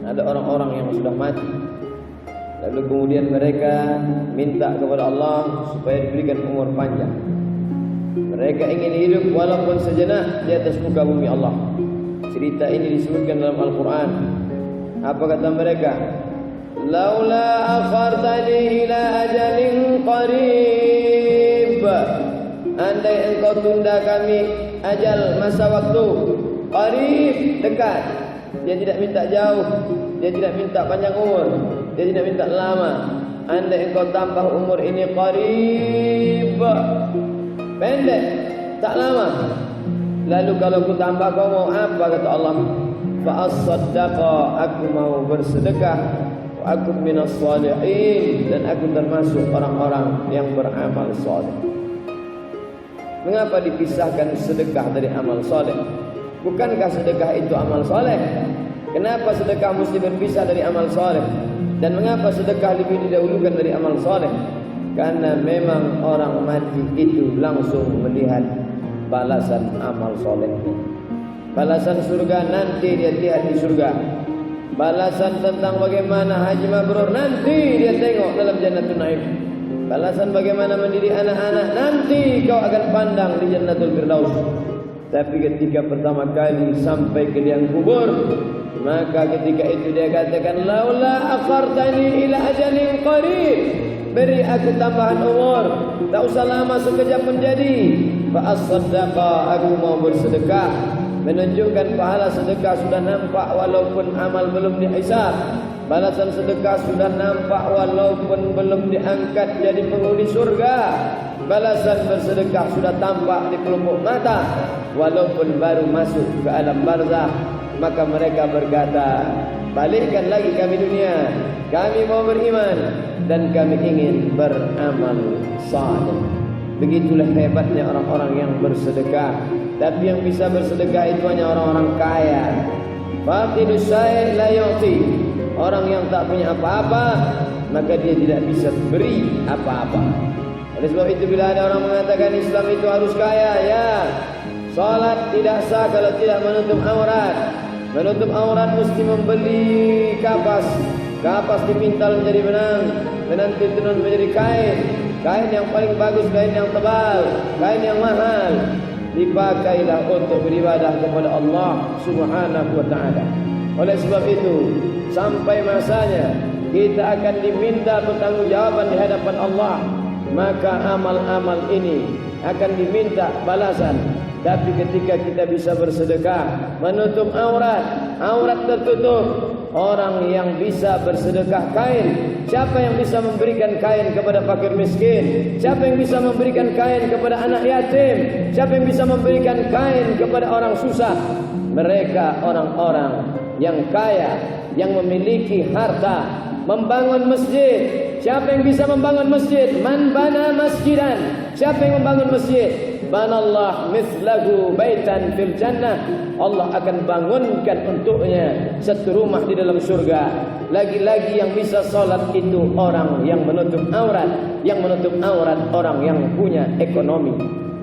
Ada orang-orang yang sudah mati, lalu kemudian mereka minta kepada Allah supaya diberikan umur panjang. Mereka ingin hidup walaupun sejenak di atas muka bumi Allah. Cerita ini disebutkan dalam Al-Quran. Apa kata mereka? Laula akhartani ila ajalin qarib. Andai engkau tunda kami ajal masa waktu qarib, dekat. Dia tidak minta jauh, dia tidak minta panjang umur, dia tidak minta lama. Andai engkau tambah umur ini qarib, pendek, tak lama. Lalu kalau ku tambah kau mau apa? Kata Allah, fa'as-saddaqa, aku mau bersedekah, wa aku minas shalihin, dan aku termasuk orang-orang yang beramal saleh. Mengapa dipisahkan sedekah dari amal saleh? Bukankah sedekah itu amal saleh? Kenapa sedekah mesti berpisah dari amal saleh? Dan mengapa sedekah lebih didahulukan dari amal saleh? Karena memang orang mati itu langsung melihat balasan amal solehnya. Balasan surga nanti dia lihat di surga. Balasan tentang bagaimana haji mabrur nanti dia tengok dalam Jannatul Naim. Balasan bagaimana mendidik anak-anak nanti kau akan pandang di Jannatul Firdaus. Tapi ketika pertama kali sampai ke liang kubur, maka ketika itu dia katakan, laula akhartani ila ajalin qarib, beri aku tambahan umur, tak usah lama, sekejap menjadi. Fa'as-saddaqa, aku mau bersedekah, menunjukkan pahala sedekah sudah nampak walaupun amal belum dihisab. Balasan sedekah sudah nampak walaupun belum diangkat jadi penghuni surga. Balasan bersedekah sudah tampak di pelupuk mata walaupun baru masuk ke alam barzah. Maka mereka berkata, balikkan lagi kami dunia, kami mau beriman dan kami ingin beramal saleh. Begitulah hebatnya orang-orang yang bersedekah. Tapi yang bisa bersedekah itu hanya orang-orang kaya. Faqidus syai' la yu'ti. Orang yang tak punya apa-apa, maka dia tidak bisa beri apa-apa. Oleh sebab itu bila ada orang mengatakan Islam itu harus kaya, ya, salat tidak sah kalau tidak menutup aurat. Menutup aurat mesti membeli kapas. Kapas dipintal menjadi benang, benang ditenun menjadi kain. Kain yang paling bagus, kain yang tebal, kain yang mahal. Dipakailah untuk beribadah kepada Allah Subhanahu wa ta'ala. Oleh sebab itu, sampai masanya kita akan diminta pertanggungjawaban di hadapan Allah. Maka amal-amal ini akan diminta balasan. Tapi ketika kita bisa bersedekah, menutup aurat, aurat tertutup. Orang yang bisa bersedekah kain, siapa yang bisa memberikan kain kepada fakir miskin? Siapa yang bisa memberikan kain kepada anak yatim? Siapa yang bisa memberikan kain kepada orang susah? Mereka orang-orang yang kaya, yang memiliki harta, membangun masjid. Siapa yang bisa membangun masjid? Man bana masjidan. Siapa yang membangun masjid? Banallah mislahu baitan fil jannah. Allah akan bangunkan untuknya satu rumah di dalam surga. Lagi-lagi yang bisa salat itu orang yang menutup aurat. Yang menutup aurat orang yang punya ekonomi.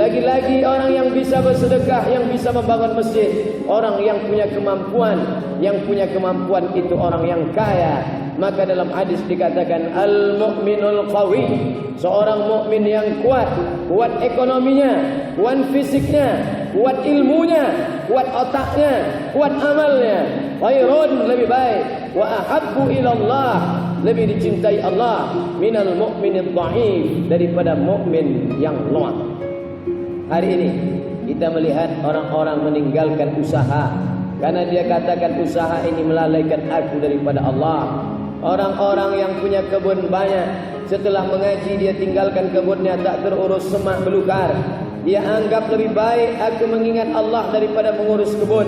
Lagi-lagi orang yang bisa bersedekah, yang bisa membangun masjid, orang yang punya kemampuan. Yang punya kemampuan itu orang yang kaya. Maka dalam hadis dikatakan al-mu'minul qawi, seorang mukmin yang kuat, kuat ekonominya, kuat fisiknya, kuat ilmunya, kuat otaknya, kuat amalnya. Khairun, lebih baik, wa ahabbu ilallah, lebih dicintai Allah minal mu'minid dhaif, daripada mukmin yang lemah. Hari ini kita melihat orang-orang meninggalkan usaha karena dia katakan usaha ini melalaikan aku daripada Allah. Orang-orang yang punya kebun banyak, setelah mengaji dia tinggalkan kebunnya, tak terurus semak belukar. Dia anggap lebih baik aku mengingat Allah daripada mengurus kebun.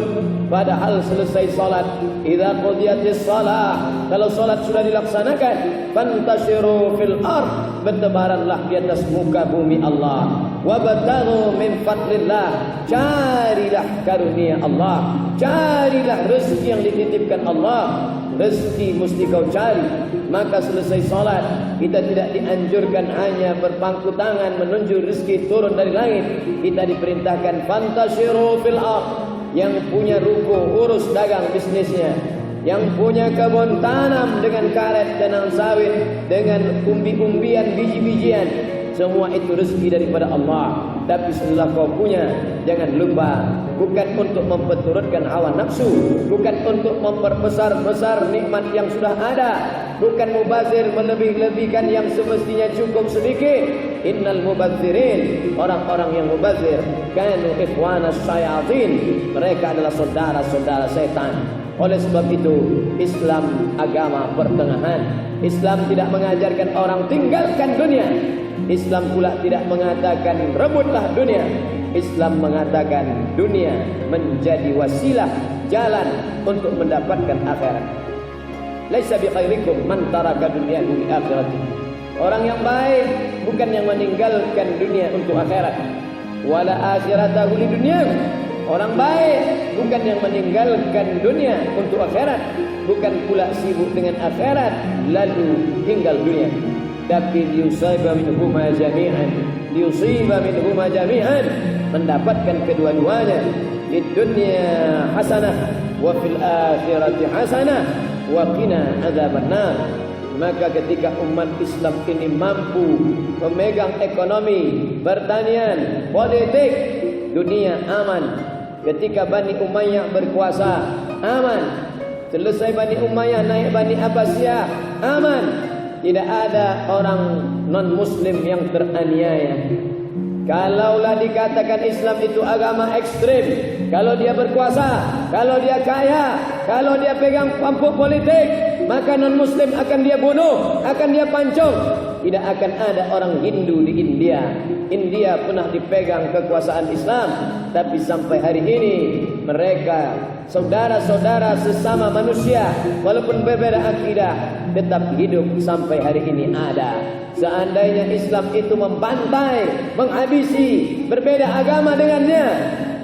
Padahal selesai salat, idza qudiyatis shalah, kalau salat sudah dilaksanakan, fantashiru fil ard, bertebaranlah di atas muka bumi Allah. Wabtaghu min fadlillah, carilah karunia Allah, carilah rezeki yang dititipkan Allah. Rezeki mesti kau cari. Maka selesai salat, kita tidak dianjurkan hanya berpangku tangan menunjuk rezeki turun dari langit. Kita diperintahkan fantashiru fil ardh. Yang punya ruko urus dagang bisnisnya, yang punya kebun tanam dengan karet dan sawit, dengan umbi-umbian, biji-bijian, semua itu rezeki daripada Allah. Tapi setelah kau punya, jangan lupa, bukan untuk memperturutkan hawa nafsu, bukan untuk memperbesar-besar nikmat yang sudah ada, bukan mubazir melebih-lebihkan yang semestinya cukup sedikit. Innal mubazirin, orang-orang yang mubazir, kanu ikhwanas syayatin, mereka adalah saudara-saudara setan. Oleh sebab itu, Islam agama pertengahan. Islam tidak mengajarkan orang tinggalkan dunia. Islam pula tidak mengatakan rebutlah dunia. Islam mengatakan dunia menjadi wasilah, jalan untuk mendapatkan akhirat. Laisa bi khairikum man taraka dunyahu li akhirati. Orang yang baik bukan yang meninggalkan dunia untuk akhirat. Wala akhiratahu li dunyahu. Orang baik bukan yang meninggalkan dunia untuk akhirat, bukan pula sibuk dengan akhirat lalu tinggal dunia. Tapi liusiba minhuma jami'an, mendapatkan kedua-duanya. Di dunia hasanah wa fil akhirati hasanah wa qina adzabannar. Maka ketika umat Islam ini mampu memegang ekonomi, pertanian, politik, dunia aman. Ketika Bani Umayyah berkuasa, aman. Selesai Bani Umayyah, naik Bani Abbasiyah, aman. Tidak ada orang non-muslim yang teraniaya. Kalaulah dikatakan Islam itu agama ekstrim, kalau dia berkuasa, kalau dia kaya, kalau dia pegang pampuk politik, maka non-muslim akan dia bunuh, akan dia pancung. Tidak akan ada orang Hindu di India. India pernah dipegang kekuasaan Islam, tapi sampai hari ini mereka saudara-saudara sesama manusia, walaupun berbeda akidah, tetap hidup sampai hari ini ada. Seandainya Islam itu membantai, menghabisi berbeda agama dengannya,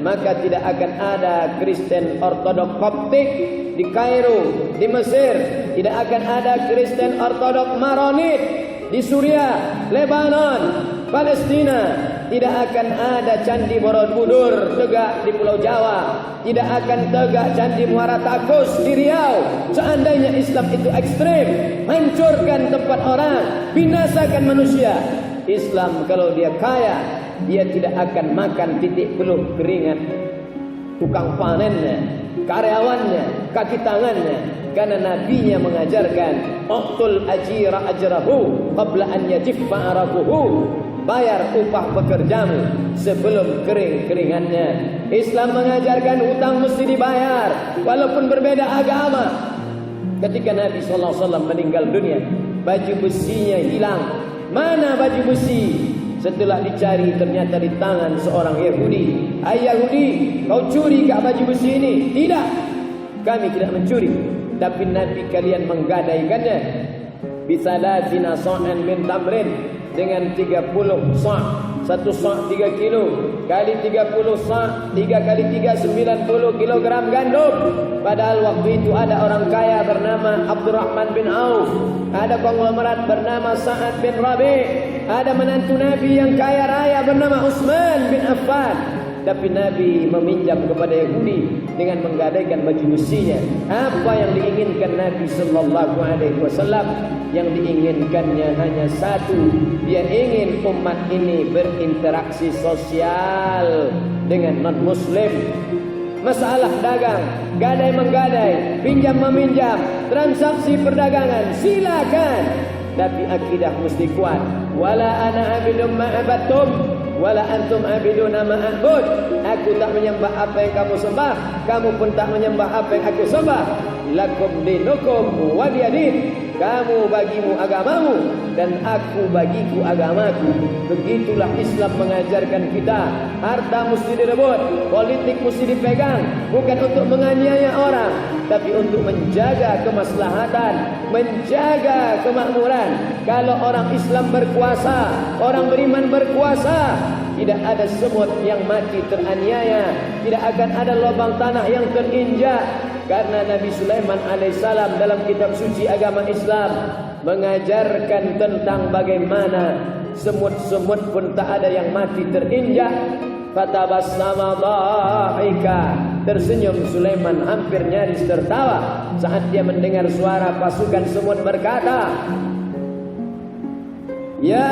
maka tidak akan ada Kristen Ortodok Koptik di Kairo, di Mesir. Tidak akan ada Kristen Ortodok Maronit di Suriah, Lebanon, Palestina. Tidak akan ada Candi Borobudur tegak di Pulau Jawa. Tidak akan tegak Candi Muara Takus di Riau. Seandainya Islam itu ekstrem, hancurkan tempat orang, binasakan manusia. Islam kalau dia kaya, dia tidak akan makan titik peluh keringat tukang panennya, karyawannya, kaki tangannya. Karena nabinya mengajarkan uqtul ajira ajrahu qabla an yajiffa araquhu. Bayar upah pekerjamu sebelum kering keringatnya. Islam mengajarkan hutang mesti dibayar walaupun berbeda agama. Ketika Nabi SAW meninggal dunia, baju besinya hilang. Mana baju besi? Setelah dicari ternyata di tangan seorang Yahudi. Hai Yahudi, kau curi ke baju besi ini? Tidak, kami tidak mencuri. Tapi Nabi kalian menggadaikannya. Bisalatina sa'an min tamrin, dengan 30 sa'. 1 sa' 3 kilo, kali 30 sa', 3 kali 3 90 kilogram gandum. Padahal waktu itu ada orang kaya bernama Abdurrahman bin Auf, ada konglomerat bernama Sa'ad bin Rabi', ada menantu Nabi yang kaya raya bernama Utsman bin Affan. Tapi Nabi meminjam kepada Yahudi dengan menggadaikan baju besinya. Apa yang diinginkan Nabi sallallahu alaihi wasallam? Yang diinginkannya hanya satu. Dia ingin umat ini berinteraksi sosial dengan non-muslim. Masalah dagang, gadai menggadai, pinjam meminjam, transaksi perdagangan, silakan. Tapi akidah mesti kuat. Wala ana abidum ma'abattum wala antum abiduna ma'abud. Aku tak menyembah apa yang kamu sembah, kamu pun tak menyembah apa yang aku sembah. Lakum dinukum waliyadin. Kamu bagimu agamamu dan aku bagiku agamaku. Begitulah Islam mengajarkan kita. Harta mesti direbut, politik mesti dipegang, bukan untuk menganiaya orang, tapi untuk menjaga kemaslahatan, menjaga kemakmuran. Kalau orang Islam berkuasa, orang beriman berkuasa, tidak ada semut yang mati teraniaya, tidak akan ada lubang tanah yang terinjak. Karena Nabi Sulaiman alaihissalam dalam kitab suci agama Islam mengajarkan tentang bagaimana semut-semut pun tak ada yang mati terinjak. Fatabassama dhahika, Tersenyum Sulaiman hampir nyaris tertawa saat dia mendengar suara pasukan semut berkata, Ya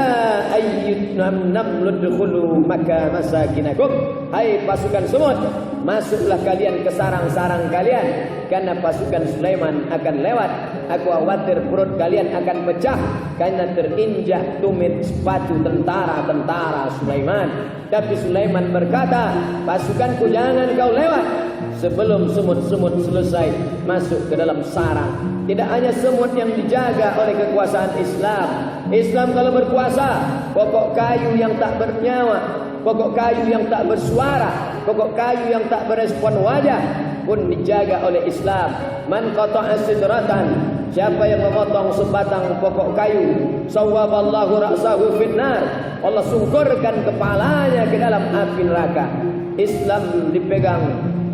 ayyuhan namlu dkhulu maka masakinakum. Hai pasukan semut, masuklah kalian ke sarang-sarang kalian, karena pasukan Sulaiman akan lewat. Aku khawatir perut kalian akan pecah karena terinjak tumit sepatu tentara-tentara Sulaiman. Tapi Sulaiman berkata, pasukanku jangan kau lewat sebelum semut-semut selesai masuk ke dalam sarang. Tidak hanya semut yang dijaga oleh kekuasaan Islam. Islam kalau berkuasa, pokok kayu yang tak bernyawa, pokok kayu yang tak bersuara, pokok kayu yang tak berespon wajah pun dijaga oleh Islam. Man qata'a sidratan, siapa yang memotong sebatang pokok kayu, sawwaballahu ra'sahu finnar, Allah sungkurkan kepalanya ke dalam api neraka. Islam dipegang,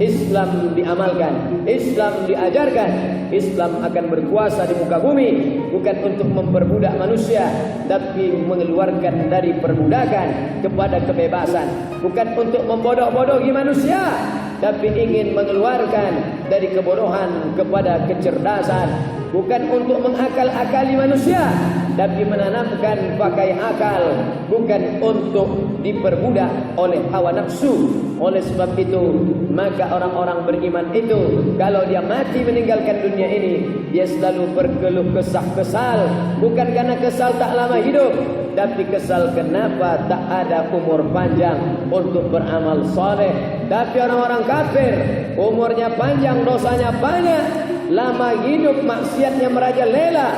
Islam diamalkan, Islam diajarkan. Islam akan berkuasa di muka bumi bukan untuk memperbudak manusia, tapi mengeluarkan dari perbudakan kepada kebebasan. Bukan untuk membodoh-bodohi manusia, tapi ingin mengeluarkan dari kebodohan kepada kecerdasan. Bukan untuk mengakal-akali manusia, tapi menanamkan pakai akal. Bukan untuk diperbudak oleh hawa nafsu. Oleh sebab itu, maka orang-orang beriman itu kalau dia mati meninggalkan dunia ini, dia selalu berkeluh kesal. Bukan karena kesal tak lama hidup, tapi kesal kenapa tak ada umur panjang untuk beramal soleh. Tapi orang-orang kafir umurnya panjang, dosanya banyak, lama hidup maksiatnya merajalela.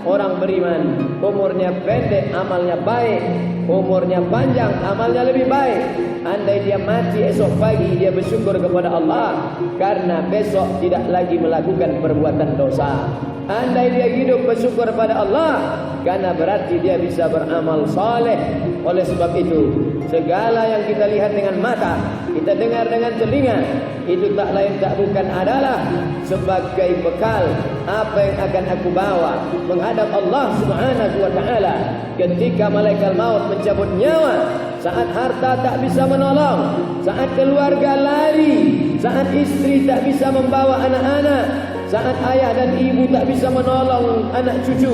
Orang beriman umurnya pendek, amalnya baik. Umurnya panjang, amalnya lebih baik. Andai dia mati esok pagi, dia bersyukur kepada Allah karena besok tidak lagi melakukan perbuatan dosa. Andai dia hidup bersyukur pada Allah karena berarti dia bisa beramal soleh. Oleh sebab itu, segala yang kita lihat dengan mata, kita dengar dengan telinga, itu tak lain tak bukan adalah sebagai bekal apa yang akan aku bawa menghadap Allah Subhanahu wa taala ketika malaikat maut mencabut nyawa, saat harta tak bisa menolong, saat keluarga lari, saat istri tak bisa membawa anak-anak, saat ayah dan ibu tak bisa menolong anak cucu.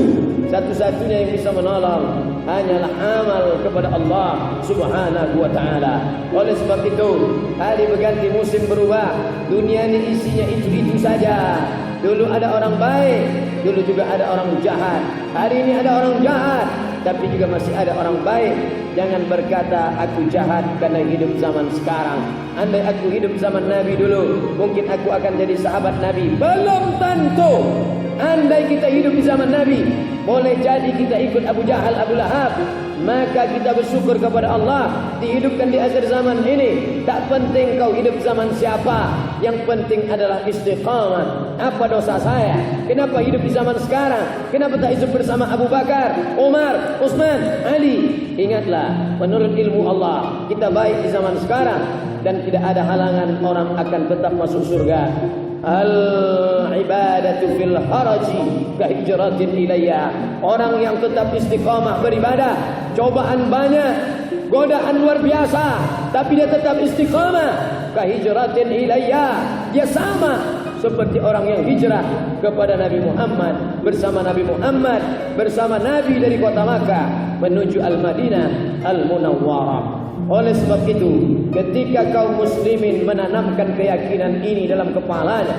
Satu-satunya yang bisa menolong hanyalah amal kepada Allah Subhanahu wa taala. Oleh sebab itu, hari berganti musim berubah. Dunia ini isinya itu-itu saja. Dulu ada orang baik, dulu juga ada orang jahat. Hari ini ada orang jahat, tapi juga masih ada orang baik. Jangan berkata aku jahat karena hidup zaman sekarang. Andai aku hidup zaman Nabi dulu, mungkin aku akan jadi sahabat Nabi. Belum tentu. Andai kita hidup di zaman Nabi, boleh jadi kita ikut Abu Jahal, Abu Lahab. Maka kita bersyukur kepada Allah dihidupkan di akhir zaman ini. Tak penting kau hidup zaman siapa, yang penting adalah istiqamah. Apa dosa saya? Kenapa hidup di zaman sekarang? Kenapa tak hidup bersama Abu Bakar, Umar, Utsman, Ali? Ingatlah, menurut ilmu Allah kita baik di zaman sekarang, dan tidak ada halangan orang akan tetap masuk surga. Al-ibadatu fil haraji kahijratin ilayya. Orang yang tetap istiqamah beribadah, cobaan banyak, godaan luar biasa, tapi dia tetap istiqamah, kahijratin ilayya. Dia sama seperti orang yang hijrah kepada Nabi Muhammad, bersama Nabi Muhammad, bersama Nabi dari kota Makkah menuju Al-Madinah Al-Munawwarah. Oleh sebab itu, ketika kaum muslimin menanamkan keyakinan ini dalam kepalanya,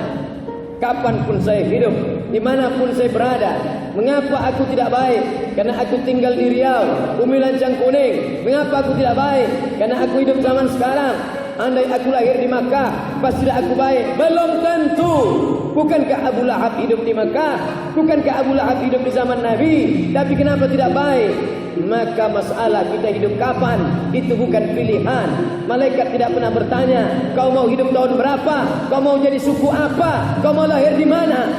kapanpun saya hidup, dimanapun saya berada, mengapa aku tidak baik? Karena aku tinggal di Riau, Bumi Lancang Kuning. Mengapa aku tidak baik? Karena aku hidup zaman sekarang. Andai aku lahir di Makkah, pastilah aku baik. Belum tentu. Bukankah Abu Lahab hidup di Makkah? Bukankah Abu Lahab hidup di zaman Nabi? Tapi kenapa tidak baik? Maka masalah kita hidup kapan itu bukan pilihan. Malaikat tidak pernah bertanya, kau mau hidup tahun berapa? Kau mau jadi suku apa? Kau mau lahir di mana?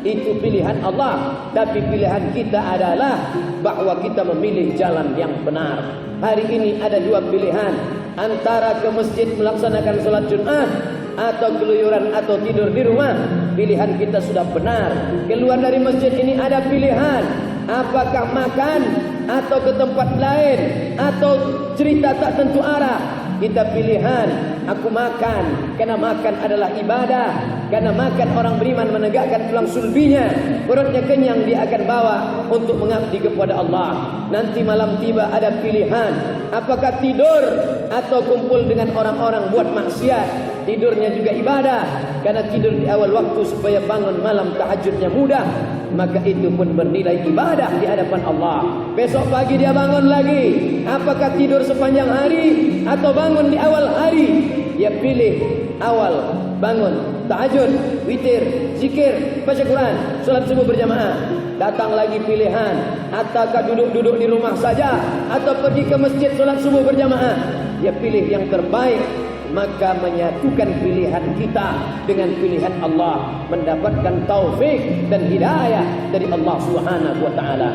Itu pilihan Allah. Tapi pilihan kita adalah bahwa kita memilih jalan yang benar. Hari ini ada dua pilihan, antara ke masjid melaksanakan sholat Jumat atau keluyuran atau tidur di rumah. Pilihan kita sudah benar. Keluar dari masjid ini ada pilihan, apakah makan atau ke tempat lain atau cerita tak tentu arah. Kita pilihan aku makan. Karena makan adalah ibadah. Karena makan orang beriman menegakkan tulang sulbinya. Perutnya kenyang, dia akan bawa untuk mengabdi kepada Allah. Nanti malam tiba ada pilihan. Apakah tidur atau kumpul dengan orang-orang buat maksiat. Tidurnya juga ibadah. Karena tidur di awal waktu supaya bangun malam tahajudnya mudah. Maka itu pun bernilai ibadah di hadapan Allah. Besok pagi dia bangun lagi. Apakah tidur sepanjang hari atau bangun di awal hari? Dia pilih awal, bangun, tahajud, witir, zikir, baca Quran, salat subuh berjamaah. Datang lagi pilihan, ataukah duduk-duduk di rumah saja atau pergi ke masjid salat subuh berjamaah. Dia pilih yang terbaik. Maka menyatukan pilihan kita dengan pilihan Allah, mendapatkan taufik dan hidayah dari Allah Subhanahu wa taala.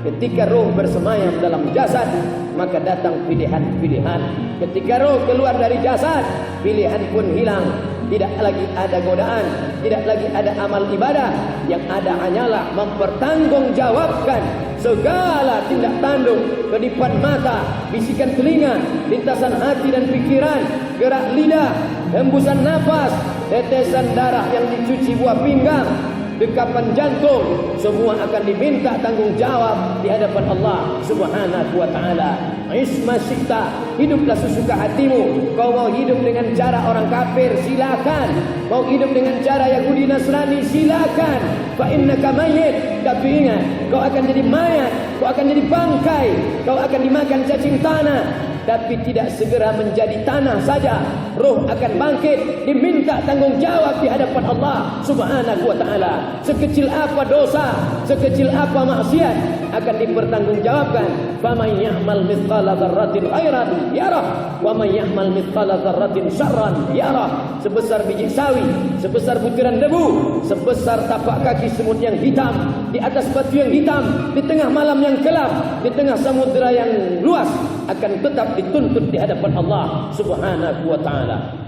Ketika roh bersemayam dalam jasad, maka datang pilihan-pilihan. Ketika roh keluar dari jasad, pilihan pun hilang. Tidak lagi ada godaan, tidak lagi ada amal ibadah. Yang ada hanyalah mempertanggungjawabkan segala tindak tanduk, kedipan mata, bisikan telinga, lintasan hati dan pikiran, gerak lidah, hembusan nafas, tetesan darah yang dicuci buah pinggang, dekapan jantung, semua akan diminta tanggung jawab di hadapan Allah Subhanahu wa taala. Isma syi'ta, hiduplah sesuka hatimu. Kau mau hidup dengan cara orang kafir, silakan. Mau hidup dengan cara Yahudi Nasrani, silakan. Fa innaka mayyit, tapi ingat, kau akan jadi mayat, kau akan jadi bangkai, kau akan dimakan cacing tanah. Tapi tidak segera menjadi tanah saja. Roh akan bangkit, diminta tanggung jawab di hadapan Allah Subhanahu wa taala. Sekecil apa dosa, sekecil apa maksiat akan dipertanggungjawabkan. Faman ya'mal mithqala dzarratin khairan yarah, wa man ya'mal mithqala dzarratin syarran yarah. Sebesar biji sawi, sebesar butiran debu, sebesar tapak kaki semut yang hitam, di atas batu yang hitam, di tengah malam yang gelap, di tengah samudera yang luas, akan tetap dituntut di hadapan Allah Subhanahu wa taala.